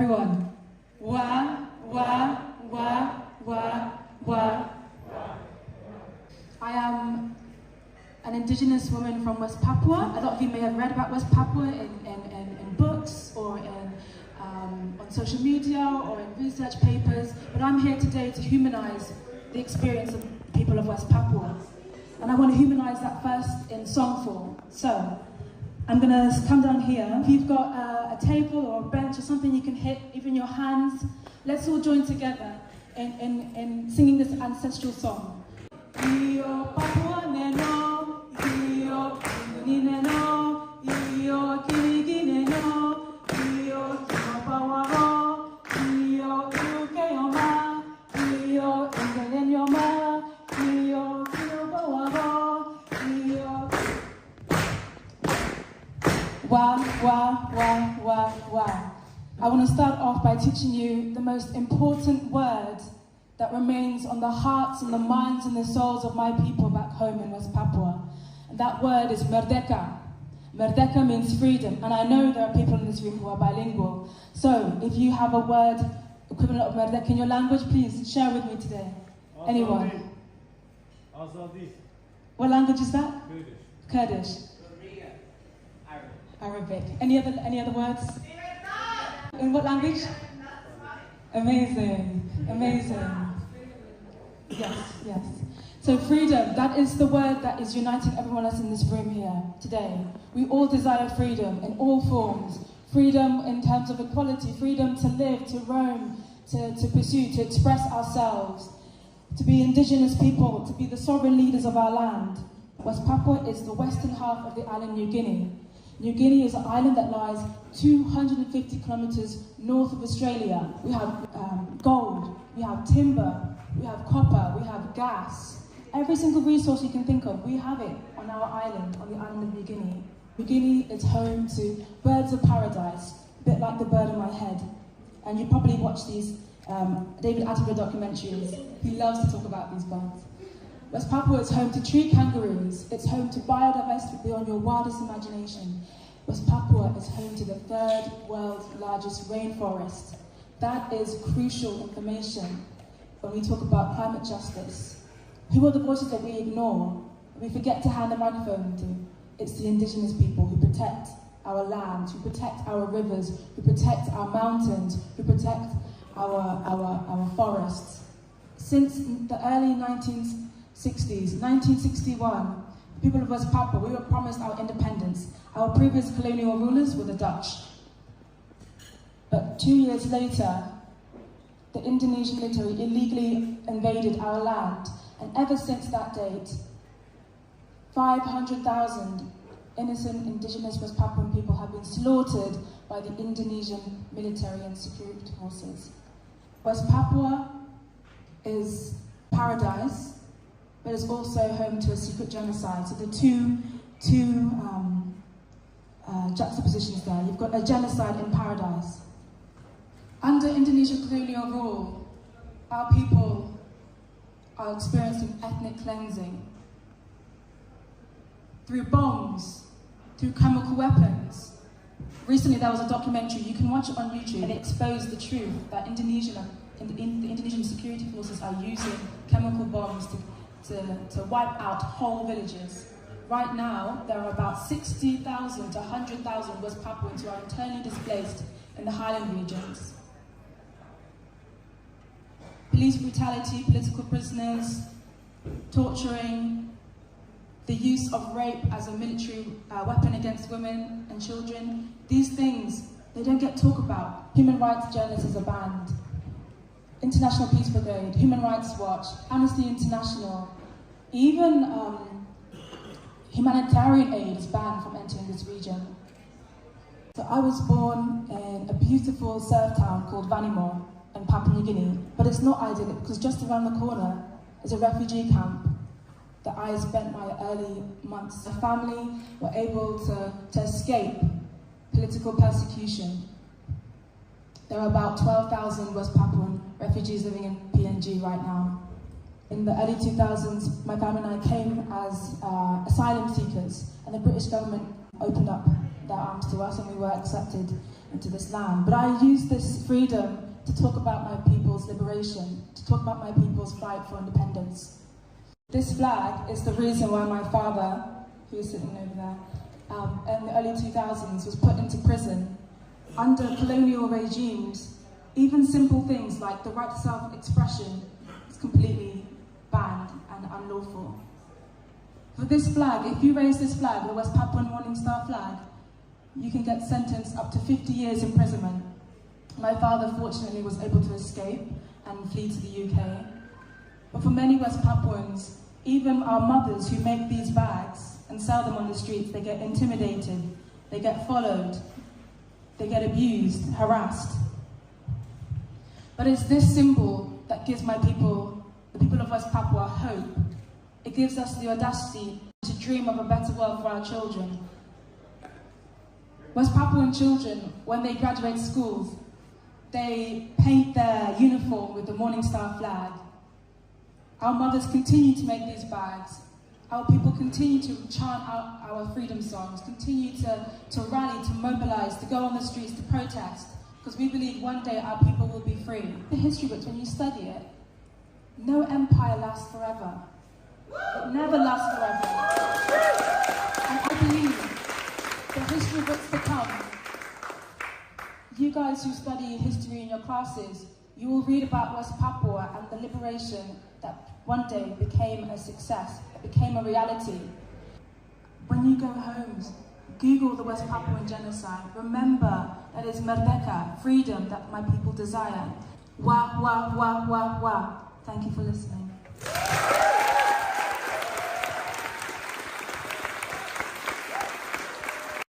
everyone. Wa, wa, wa, wa, wa. I am an indigenous woman from West Papua. A lot of you may have read about West Papua in books or on social media or in research papers, but I'm here today to humanize the experience of the people of West Papua. And I want to humanize that first in song form. So, I'm going to come down here. If you've got a table or a bench or something you can hit, even your hands, let's all join together in singing this ancestral song. Iyo Papua neno, iyo Kini neno, iyo Kinigi neno, iyo Kimapawaho, iyo Ukeyoma, iyo Ingelenyoma, iyo Kimapawaho, iyo. Wa, wa, wa, wa, wa. I want to start off by teaching you the most important word that remains on the hearts and the minds and the souls of my people back home in West Papua. And that word is merdeka. Merdeka means freedom, and I know there are people in this room who are bilingual. So, if you have a word equivalent of merdeka in your language, please share with me today. Anyone? Azadi. What language is that? Kurdish. Kurdish. Arabic. Any other words? In what language? Amazing. Amazing. Yes, yes. So freedom, that is the word that is uniting everyone else in this room here today. We all desire freedom in all forms. Freedom in terms of equality, freedom to live, to roam, to pursue, to express ourselves, to be indigenous people, to be the sovereign leaders of our land. West Papua is the western half of the island New Guinea. New Guinea is an island that lies 250 kilometers north of Australia. We have gold, we have timber, we have copper, we have gas. Every single resource you can think of, we have it on our island, on the island of New Guinea. New Guinea is home to birds of paradise, a bit like the bird in my head. And you probably watch these David Attenborough documentaries. He loves to talk about these birds. West Papua is home to tree kangaroos. It's home to biodiversity beyond your wildest imagination. West Papua is home to the third world's largest rainforest. That is crucial information when we talk about climate justice. Who are the voices that we ignore? We forget to hand the microphone to. It's the indigenous people who protect our lands, who protect our rivers, who protect our mountains, who protect our forests. Since the early 1960s, 1961, the people of West Papua, we were promised our independence. Our previous colonial rulers were the Dutch. But 2 years later, the Indonesian military illegally invaded our land. And ever since that date, 500,000 innocent indigenous West Papuan people have been slaughtered by the Indonesian military and security forces. West Papua is paradise, but it's also home to a secret genocide. So the two juxtapositions there. You've got a genocide in paradise. Under Indonesian colonial rule, our people are experiencing ethnic cleansing through bombs, through chemical weapons. Recently there was a documentary, you can watch it on YouTube, and it exposed the truth that the Indonesian security forces are using chemical bombs to wipe out whole villages. Right now, there are about 60,000 to 100,000 West Papuans who are internally displaced in the highland regions. Police brutality, political prisoners, torturing, the use of rape as a military weapon against women and children. These things, they don't get talked about. Human rights journalists are banned. International Peace Brigade, Human Rights Watch, Amnesty International, even humanitarian aid is banned from entering this region. So I was born in a beautiful surf town called Vanimo in Papua New Guinea, but it's not idyllic because just around the corner is a refugee camp that I spent my early months. My family were able to escape political persecution. There are about 12,000 West Papuan refugees living in PNG right now. In the early 2000s, my family and I came as asylum seekers, and the British government opened up their arms comes to us and we were accepted into this land. But I use this freedom to talk about my people's liberation, to talk about my people's fight for independence. This flag is the reason why my father, who is sitting over there, in the early 2000s was put into prison. Under colonial regimes, even simple things like the right to self-expression is completely banned and unlawful. For this flag, if you raise this flag, the West Papuan Morning Star flag, you can get sentenced up to 50 years imprisonment. My father fortunately was able to escape and flee to the UK. But for many West Papuans, even our mothers who make these bags and sell them on the streets, they get intimidated, they get followed, they get abused, harassed. But it's this symbol that gives my people, the people of West Papua, hope. It gives us the audacity to dream of a better world for our children. West Papuan children, when they graduate schools, they paint their uniform with the Morning Star flag. Our mothers continue to make these bags. Our people continue to chant out our freedom songs, continue to rally, to mobilize, to go on the streets, to protest, because we believe one day our people will be free. The history books, when you study it, no empire lasts forever. It never lasts forever. And I believe the history books to come, you guys who study history in your classes, you will read about West Papua and the liberation that one day became a success, it became a reality. When you go home, Google the West Papuan genocide. Remember that it's merdeka, freedom that my people desire. Wa, wa, wa, wa, wa. Thank you for listening.